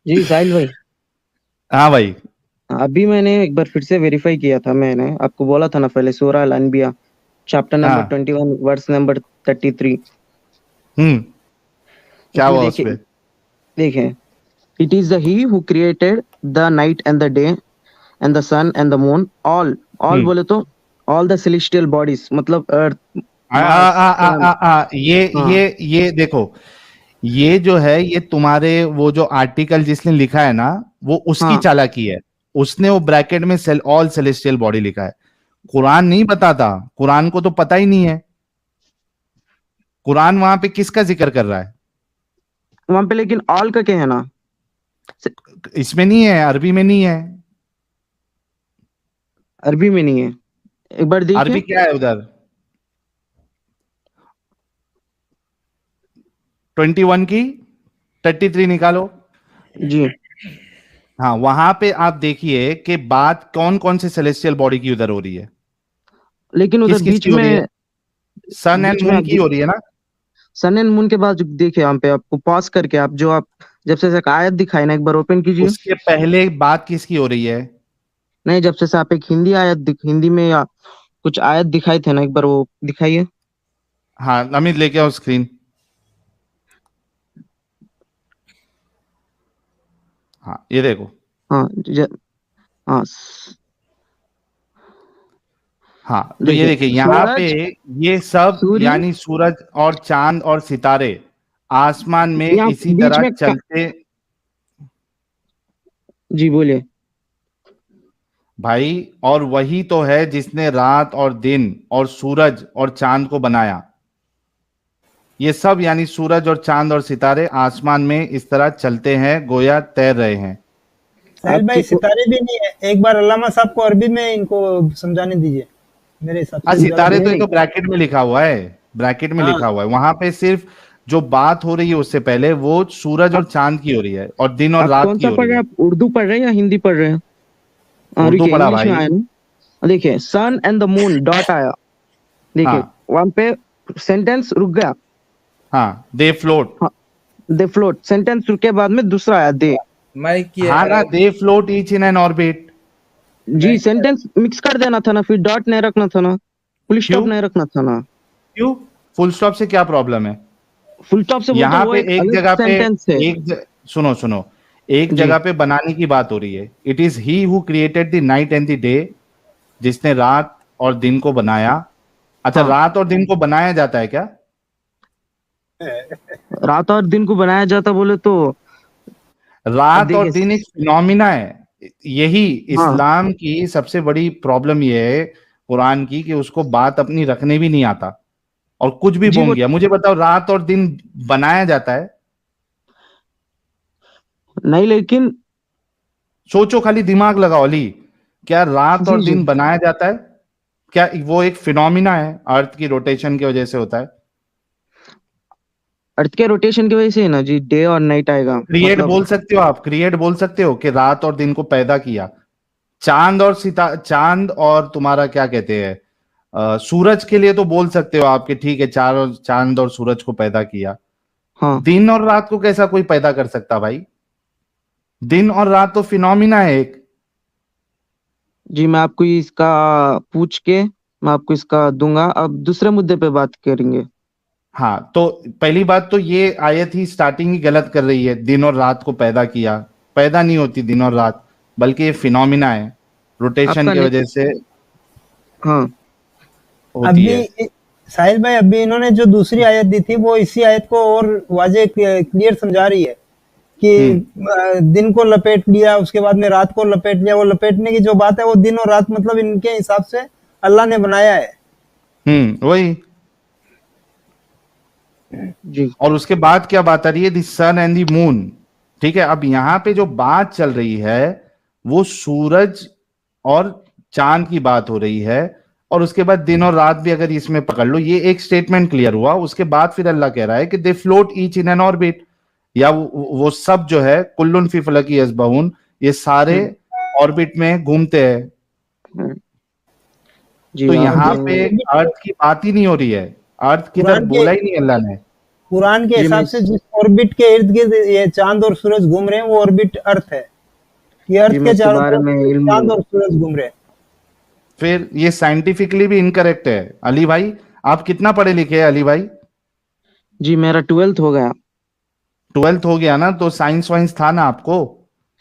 जी साहिल भाई। हाँ भाई। अभी मैंने एक बार फिर से वेरीफाई किया था। मैंने आपको बोला था ना पहले, सूरह अल अनबिया चैप्टर नंबर हाँ। 21 वर्स नंबर 33। हम्म। क्या उसमें हुआ देखिए, उसपे? देखें, it is the he who created the night and the day and the sun and the moon, all. All hmm. बोले तो ऑल द सेलेस्टियल बॉडीज, मतलब अर्थ, आ, आ, मार्स, आ, आ, सन। आ, आ, ये हाँ ये ये देखो, ये जो है ये तुम्हारे वो जो आर्टिकल जिसने लिखा है ना, वो उसकी हाँ। चालाकी है। उसने वो ब्रैकेट में ऑल सेलेस्टियल बॉडी लिखा है। कुरान नहीं बताता, कुरान को तो पता ही नहीं है। कुरान वहां पे किसका जिक्र कर रहा है? वहां पे लेकिन ऑल का क्या है ना? इसमें नहीं है, अरबी में नहीं है। अरबी में नहीं है। एक बार देखिए। अरबी क्या है उधर? 21 की 33 निकालो। जी, हाँ, वहां पे आप देखिए कि बात कौन कौन से सेलेस्टियल बॉडी की उधर हो रही है। लेकिन उधर किस किस बीच की हो रही है? में, सन एंड बीच में मून आप की हो रही है ना? सन एंड मून के बाद देखिए, यहाँ पे आपको पॉज करके, आप जो आप जब से एक आयत दिखाई ना, एक बार ओपन कीजिए। उसके पहले बात किसकी हो रही है? नहीं, जब से आप एक हिंदी आयत हिंदी में या कुछ आयत दिखाए थे ना, एक बार वो दिखाइए। हाँ, अमित लेके आओ स्क्रीन। हाँ, ये देखो। हाँ हाँ, हाँ, तो ये देखिए, देखिए यहाँ पे, सूरज, ये सब सूर्य। यानी सूरज और चांद और सितारे आसमान में यहाँ इसी बीच तरह में चलते। जी बोलिए। भाई, और वही तो है जिसने रात और दिन और सूरज और चांद को बनाया। ये सब यानी सूरज और चांद और सितारे आसमान में इस तरह चलते हैं, गोया तैर रहे हैं। साहिल आपके भाई, सितारे भी नहीं है। एक बार अल्लामा साहब को अरबी में इनको समझाने दीजिए। मेरे हिसाब हाँ, से वो ज्यादा सितारे तो नहीं ये बेहतर। नहीं। तो ब्रैकेट में लिखा हुआ है। ब्रैकेट में हाँ, लिखा हुआ है, वहां पे सिर्फ जो बात हो रही है उससे पहले वो सूरज और आप चांद की हो रही है और दिन और आप रात कौन की सा हो पढ़ रही रहे है। हैं? आप उर्दू पढ़ रहे हैं या हिंदी पढ़ रहे हैं? उर्दू रुकिए, पढ़ा इंग्लिश में भाई। आया ना। देखिए, सन एंड द मून डॉट आया। देखिए, हाँ। वहां पे सेंटेंस रुक गया। हाँ, दे फ्लोट। हाँ, दे फ्लोट, सेंटेंस रुके बाद में दूसरा आया, दे। माइक की हाँ ना, they float each in an orbit. जी, सेंटेंस मिक्स कर देना था ना, फिर डॉट नहीं रखना था ना, फुल स्टॉप क्यों? नहीं रखना था ना। क्यों? फुल स्टॉप से क्या प्रॉब्लम है? फुल स्टॉप से बोलते यहाँ वो पे एक एक अलग जगह पे, सेंटेंस है। सुनो सुनो, एक जी जगह पे बनाने की बात हो रही है। It is he who created the night and the day, जिसने रात और दिन को बनाया। अच्छा, हाँ, रात और दिन को बनाया जाता है क्या? रात और दिन को बनाया जाता बोले तो अब रात और देखिए। दिन एक फिनोमिना है। यही हाँ इस्लाम की सबसे बड़ी प्रॉब्लम ये है कुरान की, कि उसको बात अपनी रखने भी नहीं आता और कुछ भी जी, बोल वो गया। मुझे बताओ, रात और दिन बनाया जाता है? नहीं, लेकिन सोचो, खाली दिमाग लगाओ अली। क्या रात जी और जी, दिन बनाया जाता है? क्या वो एक फिनोमिना है, अर्थ की रोटेशन की वजह से होता है? अर्थ के रोटेशन की वजह से है ना जी, डे और नाइट आएगा, क्रिएट मतलब। बोल सकते हो आप, क्रिएट बोल सकते हो कि रात और दिन को पैदा किया। चांद और चांद और तुम्हारा क्या कहते हैं, सूरज के लिए तो बोल सकते हो आप कि ठीक है, चांद और सूरज को पैदा किया। हाँ दिन और रात को कैसा कोई पैदा कर सकता भाई? दिन और रात तो फिनोमिना है एक। जी, मैं आपको इसका पूछ के मैं आपको इसका दूंगा। अब दूसरे मुद्दे पे बात करेंगे। हाँ, तो पहली बात तो ये आयत ही स्टार्टिंग ही गलत कर रही है। दिन और रात को पैदा किया, पैदा नहीं होती दिन और रात, बल्कि ये फिनोमिना है, रोटेशन आपका की वजह से हाँ होती अभी है। साहिल भाई, अभी इन्होंने जो दूसरी आयत दी थी वो इसी आयत को और वाजे क्लियर समझा रही है कि हम्म। दिन को लपेट लिया, उसके बाद में रात को लपेट लिया। वो लपेटने की जो बात है, वो दिन और रात मतलब इनके हिसाब से अल्लाह ने बनाया है। वही। जी और उसके बाद क्या बात आ रही है? The sun and the moon. ठीक है, अब यहां पे जो बात चल रही है वो सूरज और चांद की बात हो रही है। और उसके बाद दिन और रात भी अगर इसमें पकड़ लो, ये एक स्टेटमेंट क्लियर हुआ। उसके बाद फिर अल्लाह कह रहा है कि दे float each in an orbit, या वो सब जो है कुल्लुन फी फलकी यस्बहून, ये सारे हम्म, ऑर्बिट में घूमते हैं। हम्म, जी तो आप यहाँ अभी पे अभी अर्थ की बात ही नहीं हो रही है। अर्थ किधर कुरान के बोला ही नहीं अल्लाह ने। कुरान के जी हिसाब मैं से जिस ऑर्बिट के इर्द गिर्द ये चांद और सूरज घूम रहे हैं वो ऑर्बिट अर्थ है। ये अर्थ जी मैं के इसके चारों बारे में तरफ चांद इल्म। और सूरज घूम रहे हैं। फिर ये साइंटिफिकली भी इनकरेक्ट है अली भाई। आप कितना पढ़े लिखे हैं अली भाई? जी मेरा 12th हो गया। 12th हो गया ना, तो साइंस वाइंस था ना आपको?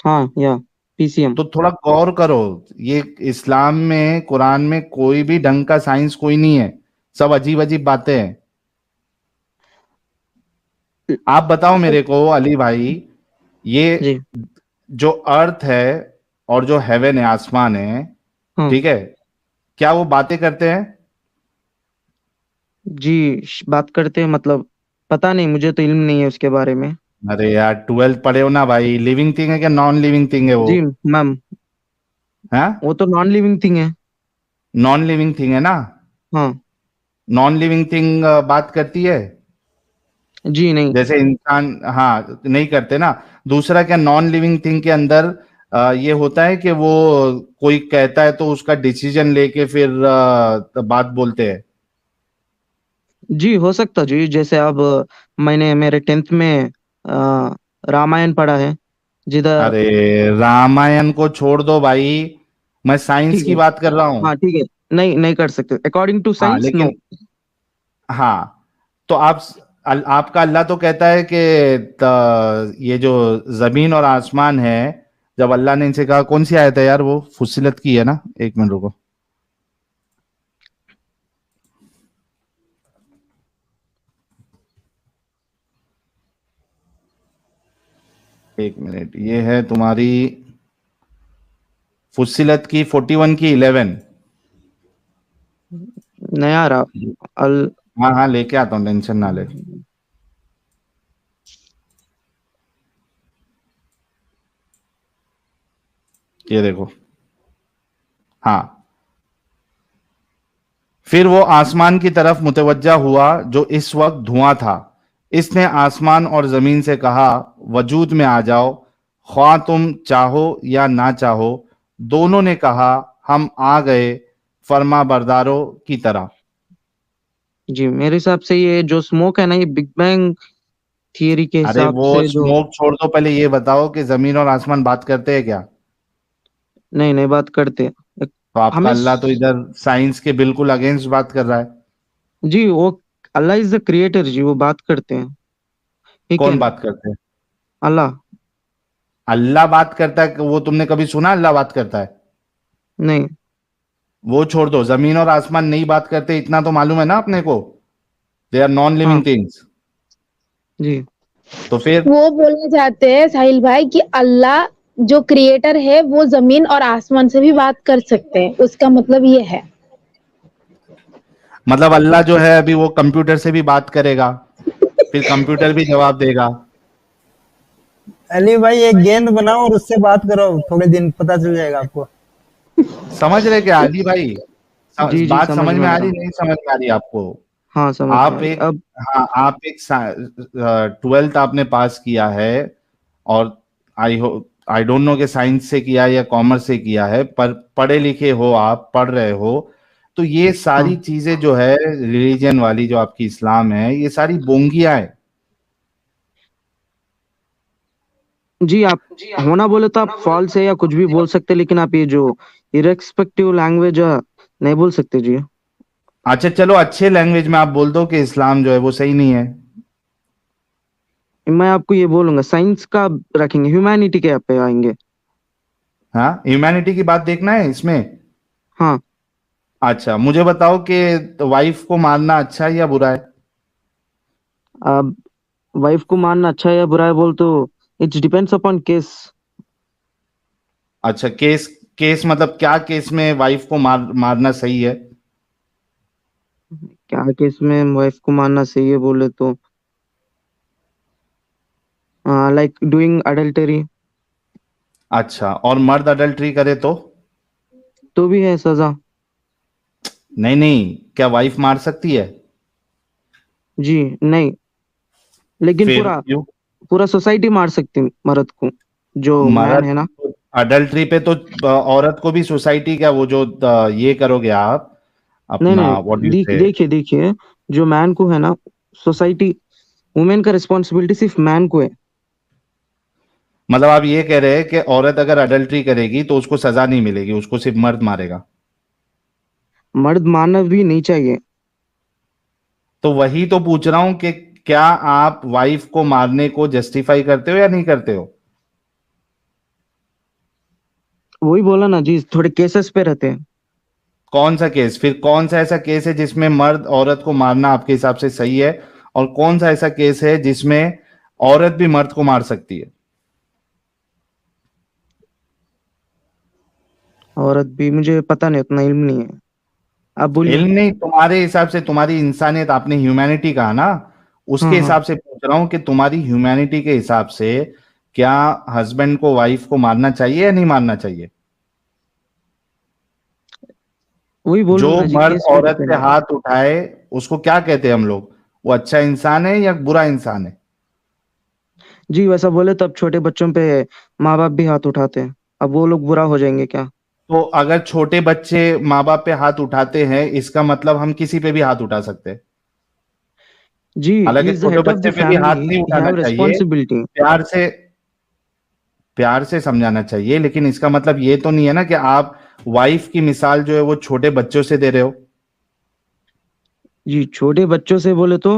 हाँ या पीसीएम। तो थोड़ा गौर करो। ये इस्लाम में, कुरान में कोई भी ढंग का साइंस कोई नहीं है, सब अजीब अजीब बातें हैं। आप बताओ मेरे को अली भाई, ये जी जो अर्थ है और जो हेवन है, आसमान है, हाँ ठीक है, क्या वो बातें करते हैं? जी बात करते हैं मतलब पता नहीं, मुझे तो इल्म नहीं है उसके बारे में। अरे यार 12th पढ़े हो ना भाई। लिविंग थिंग है क्या नॉन लिविंग थिंग है वो? जी मैम, है? वो तो नॉन लिविंग थिंग है। नॉन लिविंग थिंग है ना? हाँ। नॉन लिविंग थिंग बात करती है? जी नहीं। जैसे इंसान, हाँ, नहीं करते ना। दूसरा, क्या नॉन लिविंग थिंग के अंदर ये होता है कि वो कोई कहता है तो उसका डिसीजन लेके फिर बात बोलते हैं? जी हो सकता जी, जैसे अब मैंने मेरे 10th में रामायण पढ़ा है जिधर। अरे रामायण को छोड़ दो भाई, मैं साइंस ठीक की है। बात कर रहा हूँ। हाँ ठीक है। नहीं नहीं कर सकते अकॉर्डिंग टू हाँ साइंस, नो। लेकिन, हाँ, तो आपका अल्लाह तो कहता है कि ये जो जमीन और आसमान है, जब अल्लाह ने इनसे कहा, कौन सी आयत है यार वो, फुसिलत की है ना? एक मिनट रुको। एक मिनट, ये है तुम्हारी फुसिलत की 41 की 11। नया रहा। अल हाँ हाँ, लेके आता हूँ, टेंशन ना ले। ये देखो। हाँ, फिर वो आसमान की तरफ मुतवज्जा हुआ जो इस वक्त धुआं था। इसने आसमान और जमीन से कहा, वजूद में आ जाओ, ख्वाह तुम चाहो या ना चाहो। दोनों ने कहा, हम आ गए, फर्मा बरदारों की तरह। जी मेरे हिसाब से ये जो स्मोक है ना, ये बिग बैंग थियरी के अरे हिसाब वो से जो। स्मोक छोड़ दो, पहले ये बताओ कि जमीन और आसमान बात करते हैं क्या? नहीं नहीं बात करते। तो आपका हमें अल्लाह तो इधर साइंस के बिल्कुल अगेंस्ट बात कर रहा है। जी वो अल्लाह इज द क्रिएटर जी, वो बात करते हैं। ठीक है। कौन बात करते हैं? अल्लाह। अल्लाह बात करता है? वो तुमने कभी सुना अल्लाह बात करता है? नहीं। वो छोड़ दो, जमीन और आसमान नहीं बात करते, इतना तो मालूम है ना अपने को। दे आर नॉन हाँ लिविंग थिंग्स। जी। तो फिर, वो बोलना चाहते हैं साहिल भाई कि अल्लाह जो क्रिएटर है वो जमीन और आसमान से भी बात कर सकते हैं, उसका मतलब ये है। मतलब अल्लाह जो है अभी वो कंप्यूटर से भी बात करेगा, फिर कंप्यूटर भी जवाब देगा? अली भाई एक गेंद बनाओ और उससे बात करो, थोड़े दिन पता चल जाएगा आपको। समझ रहे क्या अली भाई? जी जी बात समझ समझ में में आ आ रहा। रही, नहीं समझ में आ रही आपको? हाँ समझ में आ आप रही एक, अब। हाँ, आप एक 12th आपने पास किया है, और आई डोंट नो कि साइंस से किया या कॉमर्स से किया है, पर पढ़े लिखे हो, आप पढ़ रहे हो, तो ये सारी हाँ चीजें जो है रिलीजन वाली, जो आपकी इस्लाम है, ये सारी बोंगियां है। जी आप होना बोले तो आप फॉल्स है या कुछ भी बोल सकते, लेकिन आप ये जो इरेस्पेक्टिव लैंग्वेज नहीं बोल सकते जी। अच्छा चलो, अच्छे लैंग्वेज में आप बोल दो कि इस्लाम जो है वो सही नहीं है। मैं आपको ये बोलूंगा, साइंस का रखेंगे, ह्यूमैनिटी के पे आएंगे। हाँ, ह्यूमैनिटी की बात देखना है इसमें। हाँ। अच्छा मुझे बताओ कि वाइफ को मारना अच्छा है या बुरा है? अब वाइफ को मारना अच्छा है या बुरा है बोल तो इट्स डिपेंड्स अपॉन केस। अच्छा, केस, केस मतलब क्या केस में वाइफ को मारना सही है? क्या केस में वाइफ को मारना सही है बोले तो लाइक डूइंग अडल्टरी। अच्छा, और मर्द अडल्ट्री करे तो भी है सजा। नहीं नहीं, क्या वाइफ मार सकती है? जी नहीं, लेकिन फिर पूरा क्यों? पूरा सोसाइटी मार सकती मर्द को, जो मैन मर्द, है ना। अडल्ट्री पे तो औरत को भी सोसाइटी, क्या वो जो ये करोगे आप नहीं अपना, व्हाट नहीं यू से? देखिए देखिए, जो मैन को है ना सोसाइटी वुमेन का रिस्पॉन्सिबिलिटी सिर्फ मैन को है। मतलब आप ये कह रहे हैं कि औरत अगर अडल्ट्री करेगी तो उसको सजा नहीं मिलेगी, उसको सिर्फ मर्द मारेगा। मर्द मारना भी नहीं चाहिए। तो वही तो पूछ रहा हूं कि क्या आप वाइफ को मारने को जस्टिफाई करते हो या नहीं करते हो? वही बोला ना जी, थोड़े केसेस पे रहते हैं। कौन सा केस, फिर कौन सा ऐसा केस है जिसमें मर्द औरत को मारना आपके हिसाब से सही है, और कौन सा ऐसा केस है जिसमें औरत भी मर्द को मार सकती है? औरत भी, मुझे पता नहीं, उतना इल्म नहीं है, आप बोलिए। इल्म नहीं, तुम्हारे हिसाब से, तुम्हारी इंसानियत, आपने ह्यूमैनिटी कहा ना, उसके हाँ हाँ हिसाब से पूछ रहा हूं कि तुम्हारी ह्यूमैनिटी के हिसाब से क्या हस्बैंड को वाइफ को मारना चाहिए या नहीं मारना चाहिए? वही बोल जो रहा हूँ ना जी, मर्द केस पे औरत डिपेंड पे है। हाथ उठाए उसको क्या कहते हैं हम लोग? वो अच्छा इंसान है या बुरा इंसान है? जी वैसा बोले तो अब छोटे बच्चों पे माँ बाप भी हाथ उठाते हैं, अब वो लोग बुरा हो जाएंगे क्या? तो अगर छोटे बच्चे माँ बाप पे हाथ उठाते हैं, इसका मतलब हम किसी पे भी हाथ उठा सकते हैं। जी, ही हालांकि इज द छोटे हेड ऑफ बच्चे द पे भी हाथ फैमिली, नहीं ही उठाना हैव चाहिए, रिस्पॉन्सिबिलिटी। प्यार से, प्यार से समझाना चाहिए, लेकिन इसका मतलब ये तो नहीं है ना कि आप वाइफ की मिसाल जो है वो छोटे बच्चों से दे रहे हो। जी छोटे बच्चों से बोले तो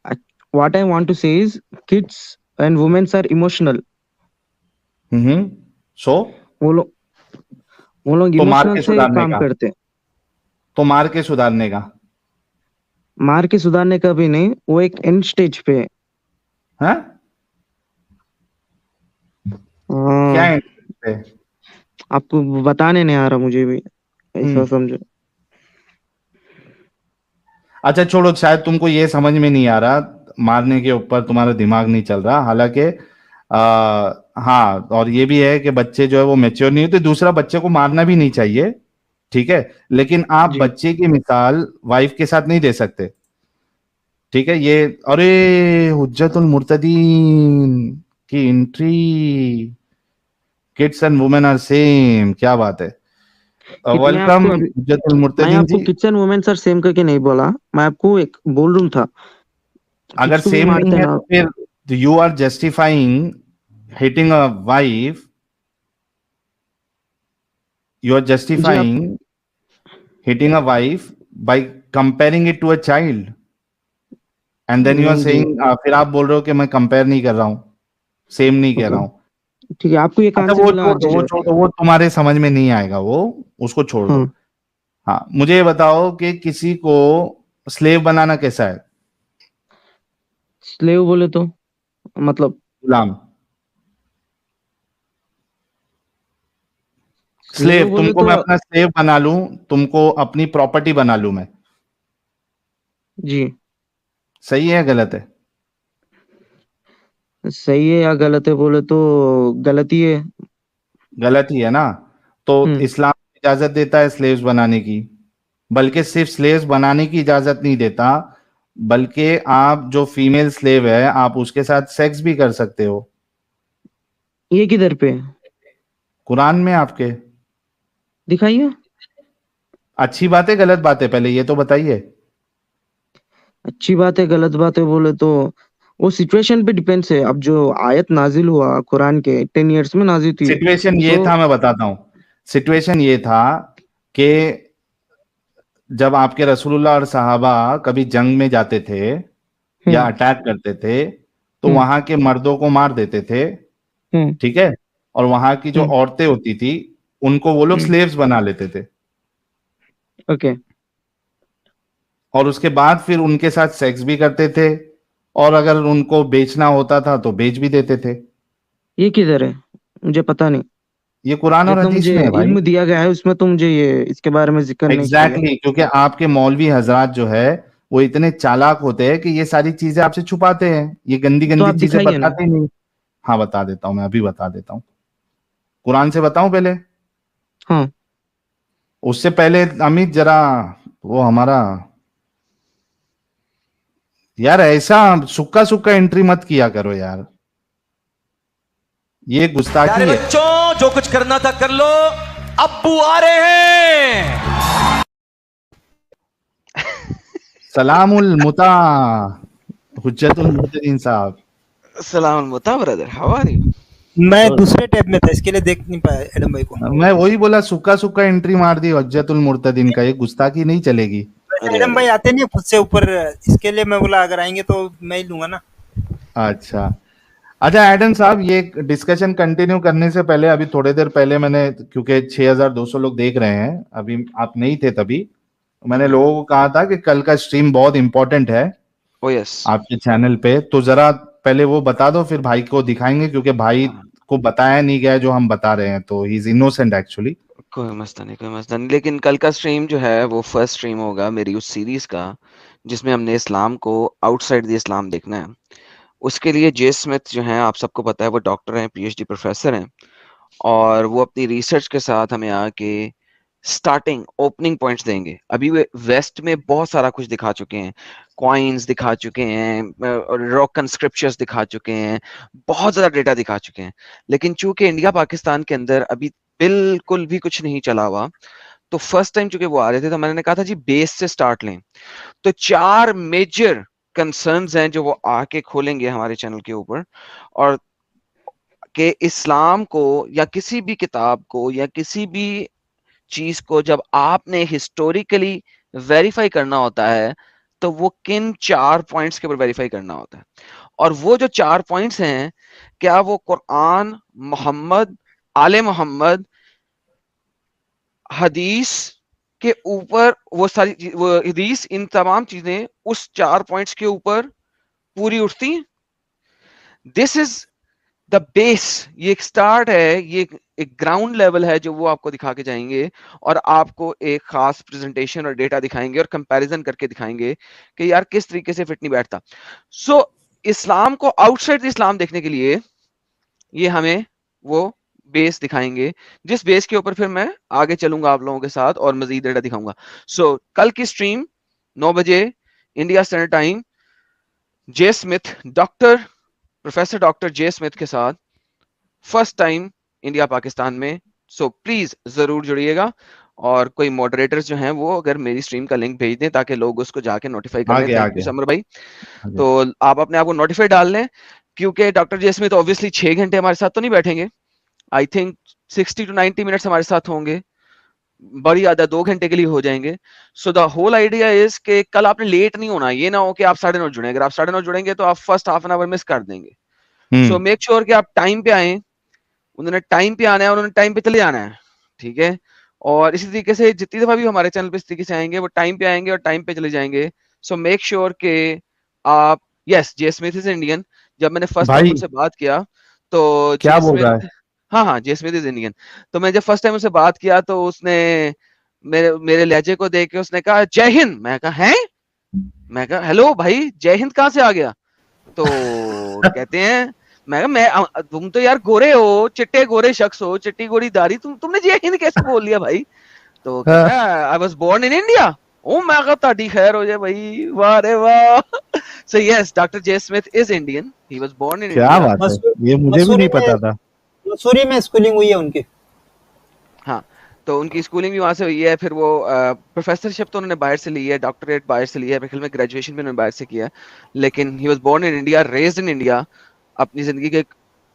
what I want to say is kids and womens are emotional. Hmm. So वो लोग वो लोग तो मार इमोशनल के से सुधारने काम का, करते हैं। तो मार के सुधारने का मार के सुधारने का भी नहीं, वो एक एंड स्टेज पे है। है क्या हाँ, है? आपको बताने नहीं आ रहा मुझे भी, ऐसा हम्म। समझो। अच्छा छोड़ो, शायद तुमको ये समझ में नहीं आ रहा, मारने के ऊपर तुम्हारा दिमाग नहीं चल रहा, हालांकि हाँ, और ये भी है कि बच्चे जो है वो मेच्योर नहीं होते, दूसरा बच्चे को मारना भी नहीं चाहिए, ठीक है, लेकिन आप जी बच्चे की मिसाल वाइफ के साथ नहीं दे सकते, ठीक है? ये, अरे, हुज्जतुल मुर्तदीन की entry, kids and women are same, क्या बात है। मैं वेलकम आपको अभी हुज्जतुल मैं मुर्तदीन आपको जी। किचन वुमेन सर सेम करके नहीं बोला, मैं आपको एक बोल रूम था, अगर किड्स को भी सेम नहीं मारते है ना। तो फिर you are justifying hitting a wife, you are जी आप justifying hitting a wife by comparing it to a child, and then you are नहीं जी, सेइंग, फिर आप बोल रहे हो कि मैं कंपेयर नहीं कर रहा हूं, सेम नहीं कह ओके, रहा हूं। ठीक है, आपको ये कहाँ अच्छा से वो मिला छोड़ दो, जी? वो छोड़ दो, वो तुम्हारे समझ में नहीं आएगा, वो उसको छोड़ दो। हाँ, हाँ, मुझे ये बताओ कि किसी को स्लेव बनाना कैसा है? स्लेव बोले तो मतलब, गुलाम। स्लेव स्लेव, बोले तुमको तो मैं अपना स्लेव बना लूं, तुमको अपनी प्रॉपर्टी बना लूं मैं, जी सही है गलत है? सही है या गलत है बोले तो गलत ही है। गलत ही है ना? तो हम्म, इस्लाम इजाजत देता है स्लेव्स बनाने की, बल्कि सिर्फ स्लेव्स बनाने की इजाजत नहीं देता, बल्कि आप जो फीमेल स्लेव है आप उसके साथ सेक्स भी कर सकते हो। ये किधर पे है? कुरान में आपके। दिखाइए। अच्छी बात है गलत बात है, पहले ये तो बताइए। अच्छी बात है गलत बात है बोले तो वो सिचुएशन पे डिपेंड्स है। अब जो आयत नाजिल हुआ कुरान के 10 इयर्स में नाजिल थी, सिचुएशन ये तो था, मैं बताता हूं, सिचुएशन ये था कि जब आपके रसूलुल्लाह और सहाबा कभी जंग में जाते थे या हम्म अटैक करते थे, तो हम्म वहां के मर्दों को मार देते थे, हम्म ठीक है, और वहां की जो हम्म औरतें होती थी उनको वो लोग हम्म स्लेव्स बना लेते थे, ओके, और उसके बाद फिर उनके साथ सेक्स भी करते थे, और अगर उनको बेचना होता था तो बेच भी देते थे। ये किधर है? मुझे पता नहीं, ये कुरान और जितना हदीस मुझे में है भाई। इल्म दिया गया है उसमें तो मुझे ये इसके बारे में जिक्र नहीं किया गया। एग्जैक्टली exactly, क्योंकि आपके मौलवी हजरात जो है वो इतने चालाक होते हैं कि ये सारी चीजें आपसे छुपाते हैं, ये गंदी तो गंदी आप चीजें दिखाइए ना। बताते ही नहीं। हाँ बता देता हूँ, मैं अभी बता देता हूँ। कुरान से बताऊं पहले? हाँ, उससे पहले अमित जरा, वो हमारा, यार ऐसा सुक्का सुक्का एंट्री मत किया करो यार, ये प्यारे गुस्ताखी है। बच्चों, जो कुछ करना था कर लो, अब्बू आ रहे हैं। सलामुल मुता हुज्जतुल मुर्तदीन साहब। सलाम मुता ब्रदर, हाउ आर यू? मैं दूसरे टैब में था, इसके लिए देख नहीं पाया एडम भाई को। मैं वही बोला, सूखा सूखा एंट्री मार दी हुज्जतुल मुर्तदीन का, ये गुस्ताखी नहीं चलेगी। वैसे अरे एडम अरे भाई आते नहीं है खुद से ऊपर, इसके लिए मैं बोला अगर आएंगे तो मैं ही लूंगा ना। अच्छा अच्छा, एडम साहब, ये डिस्कशन कंटिन्यू करने से पहले अभी थोड़ी देर पहले मैंने, क्योंकि 6200 लोग देख रहे हैं, अभी आप नहीं थे तभी, मैंने लोगों को कहा था कि कल का स्ट्रीम बहुत इंपॉर्टेंट है ओ यस, आपके चैनल पे, तो जरा पहले वो बता दो, फिर भाई को दिखाएंगे, क्योंकि भाई को बताया नहीं गया जो हम बता रहे हैं, तो ही इज इनोसेंट एक्चुअली। कोई मसला नहीं, कोई मसला नहीं। लेकिन कल का स्ट्रीम जो है वो फर्स्ट स्ट्रीम होगा मेरी उस सीरीज का जिसमें हमने इस्लाम को आउटसाइड द इस्लाम देखना है। उसके लिए जे स्मिथ जो हैं, आप सबको पता है, वो डॉक्टर हैं, पीएचडी प्रोफेसर हैं, और वो अपनी रिसर्च के साथ हमें आके स्टार्टिंग ओपनिंग पॉइंट्स देंगे। अभी वे वेस्ट में बहुत सारा कुछ दिखा चुके हैं, कॉइन्स दिखा चुके हैं, रॉक कंस्क्रिप्चर्स दिखा चुके हैं, बहुत ज्यादा डेटा दिखा चुके हैं, लेकिन चूंकि इंडिया पाकिस्तान के अंदर अभी बिल्कुल भी कुछ नहीं चला हुआ, तो फर्स्ट टाइम चूंकि वो आ रहे थे तो मैंने कहा था जी बेस से स्टार्ट लें। तो 4 मेजर कंसर्न्स हैं जो वो आके खोलेंगे हमारे चैनल के ऊपर, और कि इस्लाम को या किसी भी किताब को या किसी भी चीज को जब आपने हिस्टोरिकली वेरीफाई करना होता है तो वो किन 4 पॉइंट्स के ऊपर वेरीफाई करना होता है। और वो जो 4 पॉइंट्स हैं, क्या वो कुरान, मोहम्मद, आले मोहम्मद, हदीस के ऊपर, वो सारी वो हदीस, इन तमाम चीजें उस 4 पॉइंट्स के ऊपर पूरी उठती हैं। दिस इज द बेस, ये एक स्टार्ट है, ये एक ग्राउंड लेवल है जो वो आपको दिखा के जाएंगे, और आपको एक खास प्रेजेंटेशन और डेटा दिखाएंगे और कंपैरिजन करके दिखाएंगे कि यार किस तरीके से फिट नहीं बैठता। सो इस्लाम को आउटसाइड इस्लाम देखने के लिए ये हमें वो बेस दिखाएंगे, जिस बेस के ऊपर फिर मैं आगे चलूंगा आप लोगों के साथ और मजीद डेटा दिखाऊंगा। सो कल की स्ट्रीम 9 बजे इंडिया स्टैंडर्ड टाइम, जे Smith, professor doctor J Smith के साथ, फर्स्ट टाइम इंडिया पाकिस्तान में। सो प्लीज जरूर जुड़िएगा, और कोई मॉडरेटर्स जो हैं वो अगर मेरी स्ट्रीम का लिंक भेज दें ताकि लोग उसको जाके नोटिफाई कर लें। थैंक यू समर भाई। तो आप अपने आप को नोटिफाई डाल लें, क्योंकि डॉक्टर जे स्मिथ ऑब्वियसली 6 घंटे हमारे साथ तो नहीं बैठेंगे, आई थिंक 60 to 90 मिनट्स हमारे साथ होंगे, बड़ी ज्यादा 2 घंटे के लिए हो जाएंगे। So the whole idea is कि कल आपने लेट नहीं होना, ये ना हो कि आप 9:30 जुड़े, अगर आप 9:30 जुड़ेंगे तो आप first half an hour miss कर देंगे। सो मेक श्योर कि आप टाइम पे आए, उन्होंने टाइम पे आना है, उन्होंने टाइम पे चले जाना है, ठीक है। और इसी तरीके से जितनी दफा भी हमारे चैनल पे इस तरीके से आएंगे वो टाइम पे आएंगे और टाइम पे चले जाएंगे। सो मेक श्योर कि आप, yes, J Smith is Indian. जब मैंने फर्स्ट टाइम उनसे बात किया तो क्या बोल रहा है? हाँ, जे स्मिथ इज इंडियन। तो मैं जब फर्स्ट टाइम उससे बात किया तो उसने मेरे लहजे को देख के उसने कहा जय हिंद। मैं कहा है, मैं कहा हेलो भाई, जय हिंद कहाँ से आ गया? तो कहते हैं, मैं तुम तो यार गोरे हो, चिट्टे गोरे शख्स हो, चिट्टी गोरी दाढ़ी, तुमने जय हिंद कैसे बोल लिया भाई? तो कहता है I was born in India. ओ मैं कहा ताड़ी खैर हो जाए भाई, वाह रे वाह। So yes, doctor J Smith is Indian, he was born in India. क्या बात है, ये मुझे भी नहीं पता था। मसूरी में स्कूलिंग हुई है उनकी। हाँ, तो उनकी स्कूलिंग भी वहां से हुई है, फिर वो प्रोफेसरशिप तो उन्होंने बाहर से ली है, डॉक्टरेट बाहर से ली है, मेरे में ग्रेजुएशन भी उन्होंने बाहर से किया है, लेकिन he was born in India, raised in India. अपनी जिंदगी के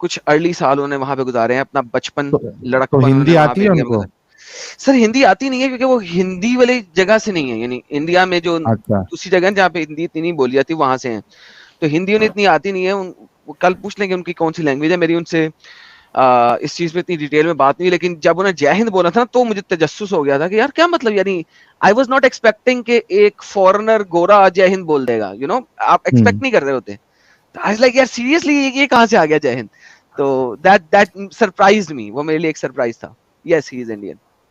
कुछ अर्ली साल उन्होंने वहां पे गुजारे हैं, अपना बचपन, लड़कपन। तो हिंदी आती है उनको? सर हिंदी आती नहीं है, क्योंकि वो हिंदी वाली जगह से नहीं है, यानी इंडिया में जो दूसरी जगह जहाँ पे हिंदी इतनी नहीं बोली जाती वहां से हैं, तो हिंदी उन्हें इतनी आती नहीं है। कल पूछ लेंगे उनकी कौन सी लैंग्वेज है, मेरी उनसे इस चीज पे इतनी डिटेल में बात नहीं, लेकिन जब उन्हें जय हिंद बोला था ना तो मुझे तजस्सुस हो गया था कि यार क्या मतलब, यानी आई वाज नॉट एक्सपेक्टिंग कि एक फॉरेनर गोरा जय हिंद बोल देगा, यू नो, आप एक्सपेक्ट नहीं कर रहे होते। आई वाज लाइक यार सीरियसली ये कहाँ से आ गया जय हिंद? तो दैट सरप्राइज्ड मी, वो मेरे लिए एक सरप्राइज था। Yes, he is Indian.